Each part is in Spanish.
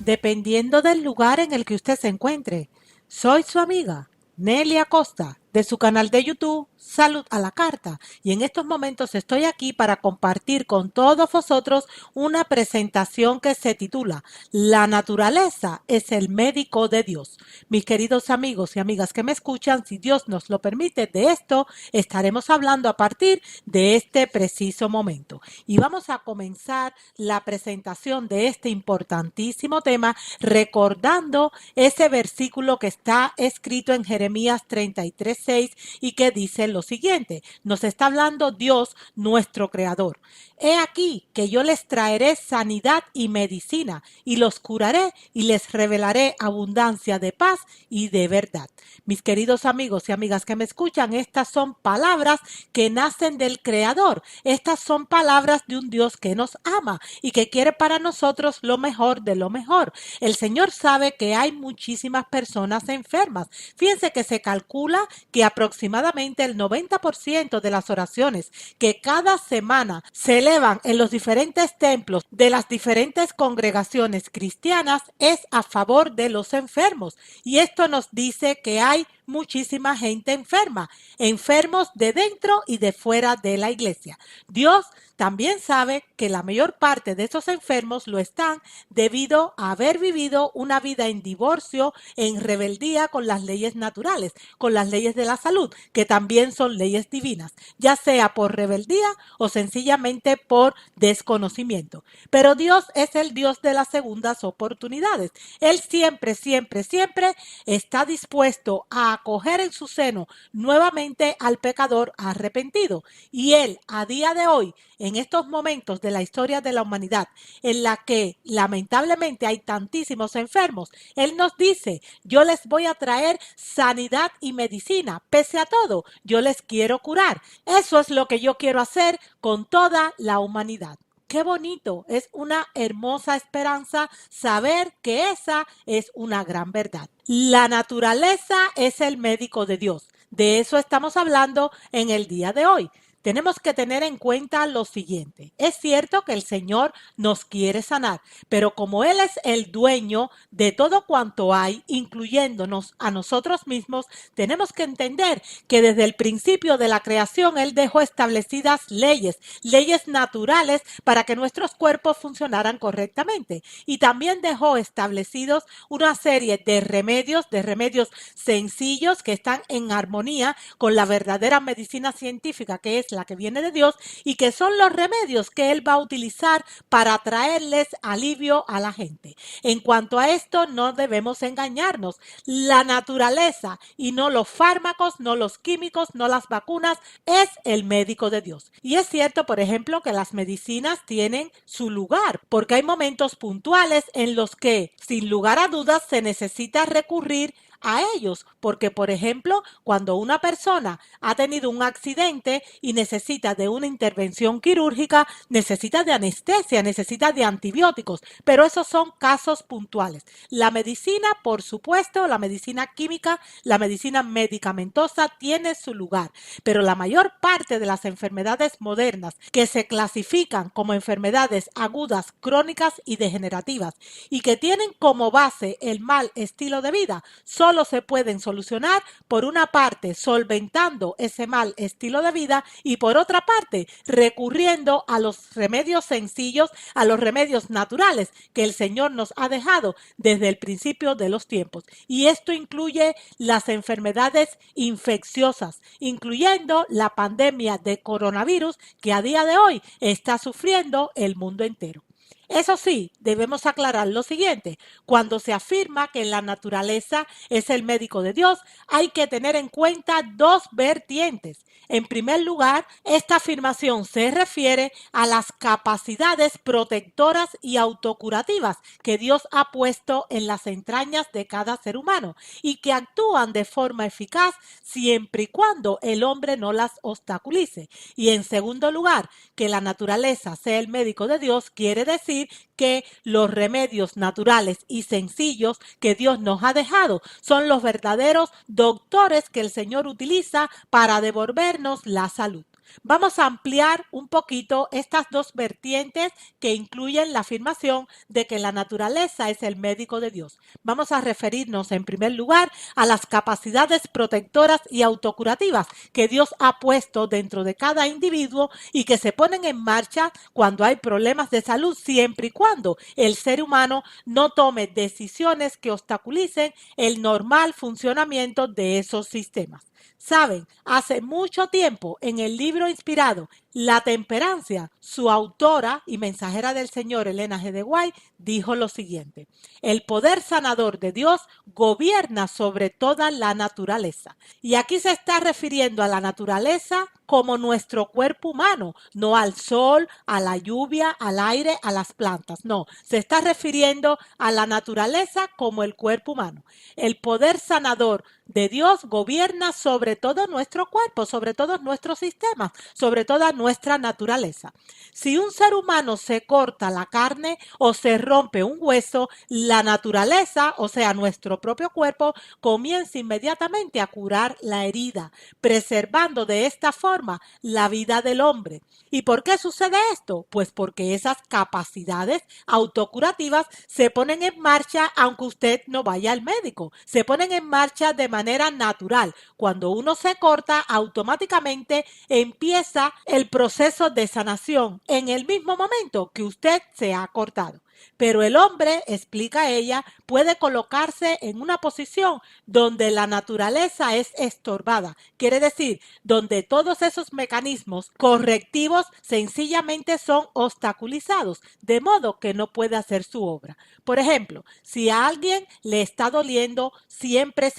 dependiendo del lugar en el que usted se encuentre. Soy su amiga, Nelly Acosta, de su canal de YouTube Salud a la Carta, y en estos momentos estoy aquí para compartir con todos vosotros una presentación que se titula La naturaleza es el médico de Dios. Mis queridos amigos y amigas que me escuchan, si Dios nos lo permite, de esto estaremos hablando a partir de este preciso momento. Y vamos a comenzar la presentación de este importantísimo tema recordando ese versículo que está escrito en Jeremías 33:6 y que dice lo siguiente. Nos está hablando Dios, nuestro creador. He aquí que yo les traeré sanidad y medicina y los curaré y les revelaré abundancia de paz y de verdad. Mis queridos amigos y amigas que me escuchan, estas son palabras que nacen del Creador. Estas son palabras de un Dios que nos ama y que quiere para nosotros lo mejor de lo mejor. El Señor sabe que hay muchísimas personas enfermas. Fíjense que se calcula que aproximadamente el 90% de las oraciones que cada semana se elevan en los diferentes templos de las diferentes congregaciones cristianas es a favor de los enfermos. Y esto nos dice que hay muchísima gente enferma, enfermos de dentro y de fuera de la iglesia. Dios también sabe que la mayor parte de esos enfermos lo están debido a haber vivido una vida en divorcio, en rebeldía con las leyes naturales, con las leyes de la salud, que también son leyes divinas, ya sea por rebeldía o sencillamente por desconocimiento. Pero Dios es el Dios de las segundas oportunidades. Él siempre, siempre, siempre está dispuesto a acoger en su seno nuevamente al pecador arrepentido. Y Él, a día de hoy, en estos momentos de la historia de la humanidad, en la que lamentablemente hay tantísimos enfermos, Él nos dice, yo les voy a traer sanidad y medicina, pese a todo, yo les quiero curar. Eso es lo que yo quiero hacer con toda la humanidad. Qué bonito, es una hermosa esperanza saber que esa es una gran verdad. La naturaleza es el médico de Dios. De eso estamos hablando en el día de hoy. Tenemos que tener en cuenta lo siguiente. Es cierto que el Señor nos quiere sanar, pero como Él es el dueño de todo cuanto hay, incluyéndonos a nosotros mismos, tenemos que entender que desde el principio de la creación Él dejó establecidas leyes, leyes naturales para que nuestros cuerpos funcionaran correctamente. Y también dejó establecidos una serie de remedios sencillos que están en armonía con la verdadera medicina científica, que es la que viene de Dios, y que son los remedios que Él va a utilizar para traerles alivio a la gente. En cuanto a esto, no debemos engañarnos. La naturaleza y no los fármacos, no los químicos, no las vacunas, es el médico de Dios. Y es cierto, por ejemplo, que las medicinas tienen su lugar, porque hay momentos puntuales en los que, sin lugar a dudas, se necesita recurrir a ellos, porque por ejemplo, cuando una persona ha tenido un accidente y necesita de una intervención quirúrgica, necesita de anestesia, necesita de antibióticos, pero esos son casos puntuales. La medicina, por supuesto, la medicina química, la medicina medicamentosa tiene su lugar, pero la mayor parte de las enfermedades modernas que se clasifican como enfermedades agudas, crónicas y degenerativas y que tienen como base el mal estilo de vida, solo se pueden solucionar por una parte solventando ese mal estilo de vida y por otra parte recurriendo a los remedios sencillos, a los remedios naturales que el Señor nos ha dejado desde el principio de los tiempos. Y esto incluye las enfermedades infecciosas, incluyendo la pandemia de coronavirus que a día de hoy está sufriendo el mundo entero. Eso sí, debemos aclarar lo siguiente. Cuando se afirma que la naturaleza es el médico de Dios, hay que tener en cuenta dos vertientes. En primer lugar, esta afirmación se refiere a las capacidades protectoras y autocurativas que Dios ha puesto en las entrañas de cada ser humano y que actúan de forma eficaz siempre y cuando el hombre no las obstaculice. Y en segundo lugar, que la naturaleza sea el médico de Dios quiere decir que los remedios naturales y sencillos que Dios nos ha dejado son los verdaderos doctores que el Señor utiliza para devolvernos la salud. Vamos a ampliar un poquito estas dos vertientes que incluyen la afirmación de que la naturaleza es el médico de Dios. Vamos a referirnos en primer lugar a las capacidades protectoras y autocurativas que Dios ha puesto dentro de cada individuo y que se ponen en marcha cuando hay problemas de salud, siempre y cuando el ser humano no tome decisiones que obstaculicen el normal funcionamiento de esos sistemas. Saben, hace mucho tiempo en el libro inspirado La Temperancia, su autora y mensajera del Señor, Elena G. de White, dijo lo siguiente: el poder sanador de Dios gobierna sobre toda la naturaleza. Y aquí se está refiriendo a la naturaleza como nuestro cuerpo humano, no al sol, a la lluvia, al aire, a las plantas. No, se está refiriendo a la naturaleza como el cuerpo humano. El poder sanador de Dios gobierna sobre todo nuestro cuerpo, sobre todos nuestros sistemas, sobre toda nuestra naturaleza. Si un ser humano se corta la carne o se rompe un hueso, la naturaleza, o sea, nuestro propio cuerpo, comienza inmediatamente a curar la herida, preservando de esta forma la vida del hombre. ¿Y por qué sucede esto? Pues porque esas capacidades autocurativas se ponen en marcha aunque usted no vaya al médico. Se ponen en marcha de manera natural. Cuando uno se corta, automáticamente empieza el proceso de sanación en el mismo momento que usted se ha cortado. Pero el hombre, explica ella, puede colocarse en una posición donde la naturaleza es estorbada. Quiere decir, donde todos esos mecanismos correctivos sencillamente son obstaculizados, de modo que no puede hacer su obra. Por ejemplo, si a alguien le está doliendo siempre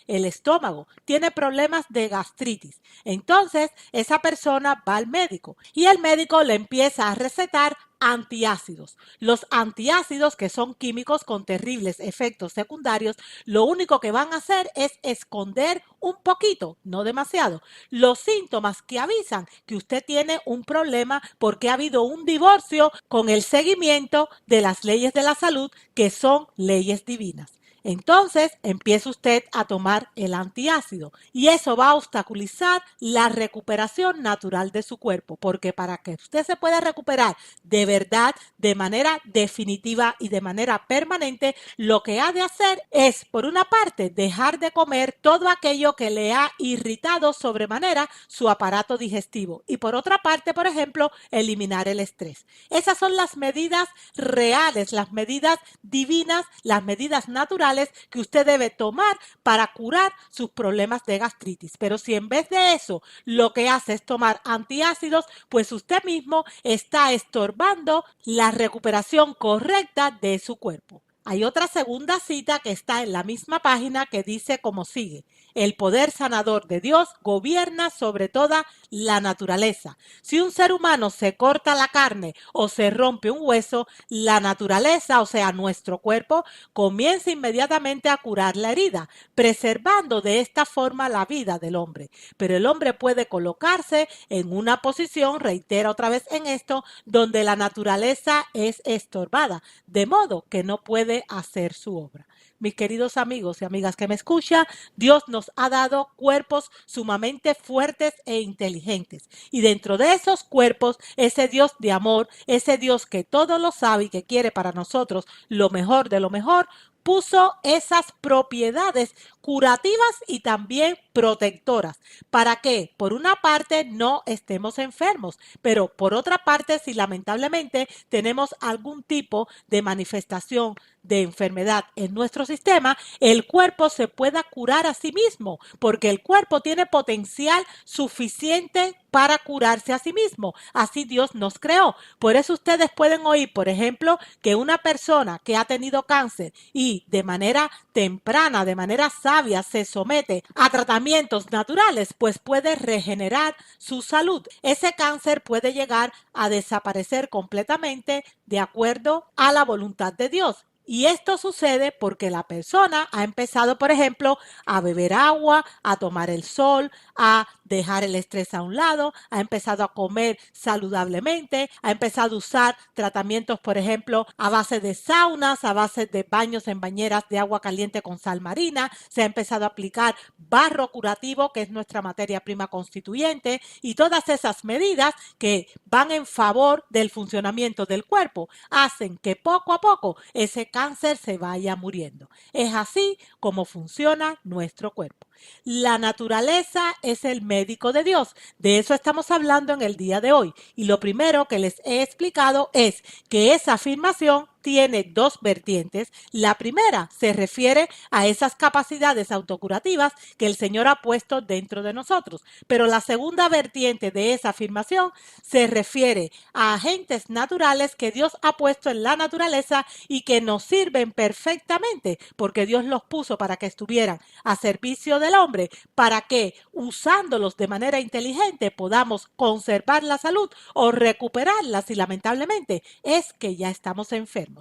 el estómago, tiene problemas de gastritis, entonces esa persona va al médico y el médico le empieza a recetar antiácidos. Los antiácidos, que son químicos con terribles efectos secundarios, lo único que van a hacer es esconder un poquito, no demasiado, los síntomas que avisan que usted tiene un problema porque ha habido un divorcio con el seguimiento de las leyes de la salud, que son leyes divinas. Entonces empieza usted a tomar el antiácido y eso va a obstaculizar la recuperación natural de su cuerpo, porque para que usted se pueda recuperar de verdad, de manera definitiva y de manera permanente, lo que ha de hacer es, por una parte, dejar de comer todo aquello que le ha irritado sobremanera su aparato digestivo y, por otra parte, por ejemplo, eliminar el estrés. Esas son las medidas reales, las medidas divinas, las medidas naturales que usted debe tomar para curar sus problemas de gastritis. Pero si en vez de eso lo que hace es tomar antiácidos, pues usted mismo está estorbando la recuperación correcta de su cuerpo. Hay otra segunda cita que está en la misma página que dice como sigue: el poder sanador de Dios gobierna sobre toda la naturaleza. Si un ser humano se corta la carne o se rompe un hueso, la naturaleza, o sea, nuestro cuerpo, comienza inmediatamente a curar la herida, preservando de esta forma la vida del hombre. Pero el hombre puede colocarse en una posición, reitera otra vez en esto, donde la naturaleza es estorbada, de modo que no puede hacer su obra. Mis queridos amigos y amigas que me escuchan, Dios nos ha dado cuerpos sumamente fuertes e inteligentes. Y dentro de esos cuerpos, ese Dios de amor, ese Dios que todo lo sabe y que quiere para nosotros lo mejor de lo mejor, puso esas propiedades curativas y también protectoras. ¿Para que por una parte, no estemos enfermos, pero por otra parte, si lamentablemente tenemos algún tipo de manifestación de enfermedad en nuestro sistema, el cuerpo se pueda curar a sí mismo, porque el cuerpo tiene potencial suficiente para curarse a sí mismo? Así Dios nos creó. Por eso ustedes pueden oír, por ejemplo, que una persona que ha tenido cáncer y de manera temprana, de manera sabia, se somete a tratamientos naturales, pues puede regenerar su salud. Ese cáncer puede llegar a desaparecer completamente de acuerdo a la voluntad de Dios. Y esto sucede porque la persona ha empezado, por ejemplo, a beber agua, a tomar el sol, a dejar el estrés a un lado, ha empezado a comer saludablemente, ha empezado a usar tratamientos, por ejemplo, a base de saunas, a base de baños en bañeras de agua caliente con sal marina, se ha empezado a aplicar barro curativo, que es nuestra materia prima constituyente, y todas esas medidas que van en favor del funcionamiento del cuerpo hacen que poco a poco ese cáncer se vaya muriendo. Es así como funciona nuestro cuerpo. La naturaleza es el médico de Dios. De eso estamos hablando en el día de hoy. Y lo primero que les he explicado es que esa afirmación tiene dos vertientes. La primera se refiere a esas capacidades autocurativas que el Señor ha puesto dentro de nosotros. Pero la segunda vertiente de esa afirmación se refiere a agentes naturales que Dios ha puesto en la naturaleza y que nos sirven perfectamente porque Dios los puso para que estuvieran a servicio del hombre, para que usándolos de manera inteligente podamos conservar la salud o recuperarla si lamentablemente es que ya estamos enfermos.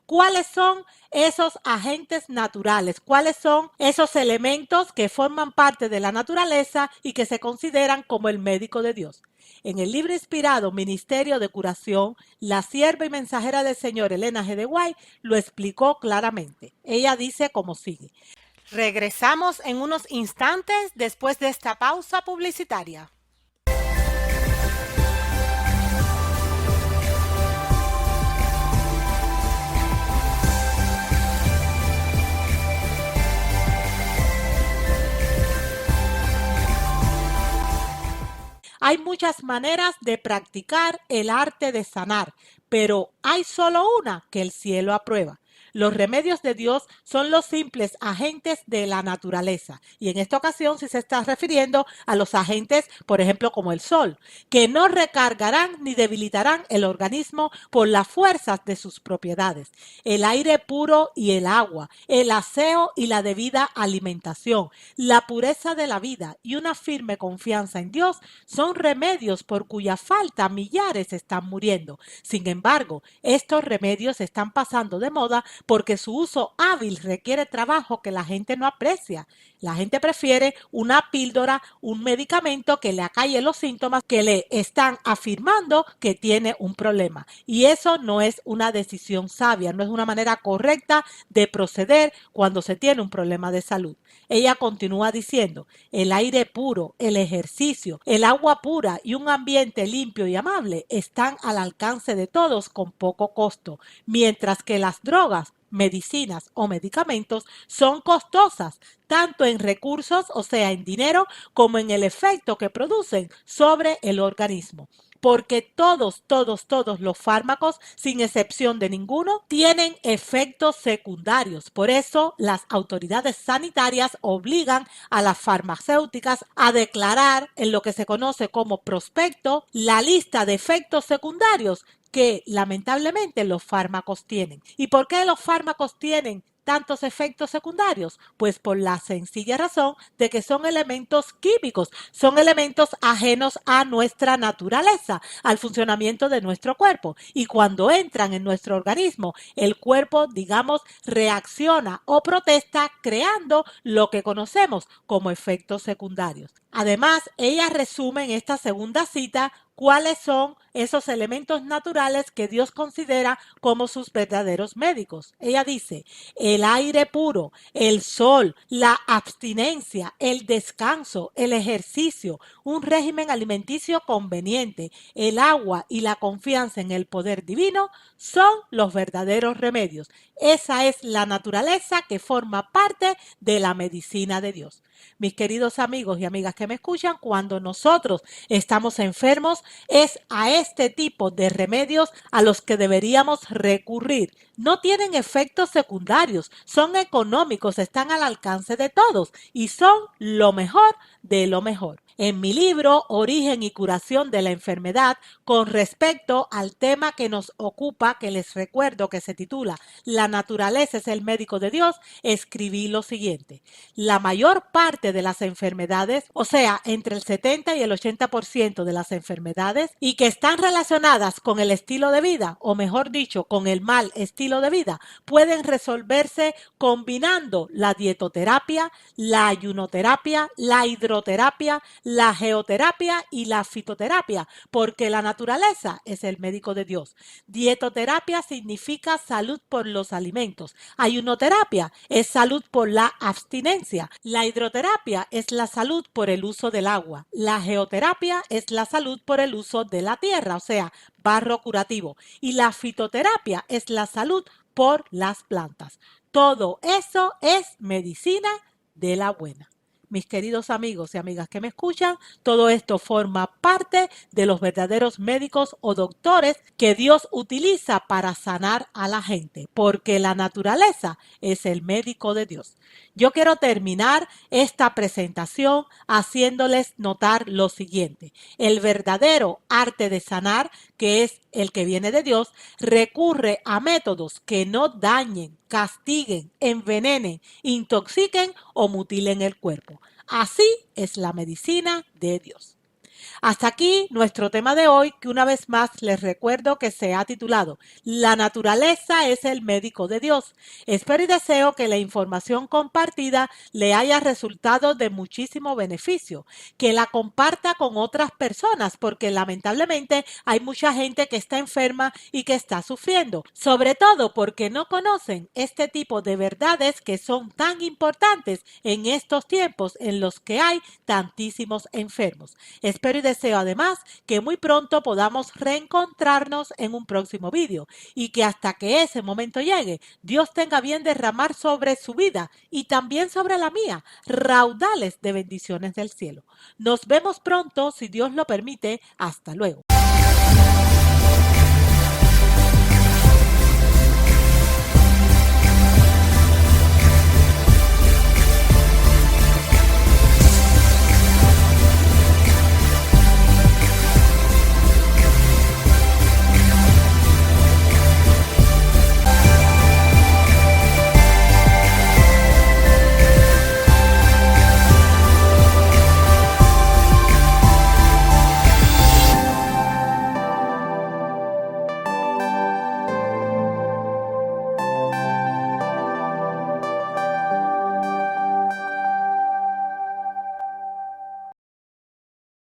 ¿Cuáles son esos agentes naturales? ¿Cuáles son esos elementos que forman parte de la naturaleza y que se consideran como el médico de Dios? En el libro inspirado Ministerio de Curación, la sierva y mensajera del Señor Elena G. de White lo explicó claramente. Ella dice como sigue. Regresamos en unos instantes después de esta pausa publicitaria. Hay muchas maneras de practicar el arte de sanar, pero hay solo una que el cielo aprueba. Los remedios de Dios son los simples agentes de la naturaleza. Y en esta ocasión sí se está refiriendo a los agentes, por ejemplo, como el sol, que no recargarán ni debilitarán el organismo por las fuerzas de sus propiedades. El aire puro y el agua, el aseo y la debida alimentación, la pureza de la vida y una firme confianza en Dios son remedios por cuya falta millares están muriendo. Sin embargo, estos remedios están pasando de moda porque su uso hábil requiere trabajo que la gente no aprecia. La gente prefiere una píldora, un medicamento que le acalle los síntomas que le están afirmando que tiene un problema. Y eso no es una decisión sabia, no es una manera correcta de proceder cuando se tiene un problema de salud. Ella continúa diciendo, el aire puro, el ejercicio, el agua pura y un ambiente limpio y amable están al alcance de todos con poco costo, mientras que las drogas, medicinas o medicamentos son costosas, tanto en recursos, o sea, en dinero, como en el efecto que producen sobre el organismo. Porque todos los fármacos, sin excepción de ninguno, tienen efectos secundarios. Por eso, las autoridades sanitarias obligan a las farmacéuticas a declarar en lo que se conoce como prospecto la lista de efectos secundarios que lamentablemente los fármacos tienen. ¿Y por qué los fármacos tienen tantos efectos secundarios? Pues por la sencilla razón de que son elementos químicos, son elementos ajenos a nuestra naturaleza, al funcionamiento de nuestro cuerpo. Y cuando entran en nuestro organismo, el cuerpo, digamos, reacciona o protesta creando lo que conocemos como efectos secundarios. Además, ella resume en esta segunda cita cuáles son esos elementos naturales que Dios considera como sus verdaderos médicos. Ella dice, el aire puro, el sol, la abstinencia, el descanso, el ejercicio, un régimen alimenticio conveniente, el agua y la confianza en el poder divino son los verdaderos remedios. Esa es la naturaleza que forma parte de la medicina de Dios. Mis queridos amigos y amigas que me escuchan, cuando nosotros estamos enfermos, es a este tipo de remedios a los que deberíamos recurrir. No tienen efectos secundarios, son económicos, están al alcance de todos y son lo mejor de lo mejor. en mi libro Origen y curación de la enfermedad con respecto al tema que nos ocupa, que les recuerdo que se titula La naturaleza es el médico de Dios, escribí lo siguiente: la mayor parte de las enfermedades, o sea, entre el 70 y el 80% de las enfermedades y que están relacionadas con el estilo de vida, o mejor dicho, con el mal estilo de vida, pueden resolverse combinando la dietoterapia, la ayunoterapia, la hidroterapia, la geoterapia y la fitoterapia, porque la naturaleza es el médico de Dios. Dietoterapia significa salud por los alimentos. Ayunoterapia es salud por la abstinencia. La hidroterapia es la salud por el uso del agua. La geoterapia es la salud por el uso de la tierra, o sea, barro curativo. Y la fitoterapia es la salud por las plantas. Todo eso es medicina de la buena. Mis queridos amigos y amigas que me escuchan, todo esto forma parte de los verdaderos médicos o doctores que Dios utiliza para sanar a la gente, porque la naturaleza es el médico de Dios. Yo quiero terminar esta presentación haciéndoles notar lo siguiente: el verdadero arte de sanar, que es el que viene de Dios, recurre a métodos que no dañen, castiguen, envenenen, intoxiquen o mutilen el cuerpo. Así es la medicina de Dios. Hasta aquí nuestro tema de hoy, que una vez más les recuerdo que se ha titulado La naturaleza es el médico de Dios. Espero y deseo que la información compartida le haya resultado de muchísimo beneficio, que la comparta con otras personas, porque lamentablemente hay mucha gente que está enferma y que está sufriendo, sobre todo porque no conocen este tipo de verdades que son tan importantes en estos tiempos en los que hay tantísimos enfermos. Espero y deseo además que muy pronto podamos reencontrarnos en un próximo vídeo y que hasta que ese momento llegue, Dios tenga bien derramar sobre su vida y también sobre la mía raudales de bendiciones del cielo. Nos vemos pronto, si Dios lo permite. Hasta luego.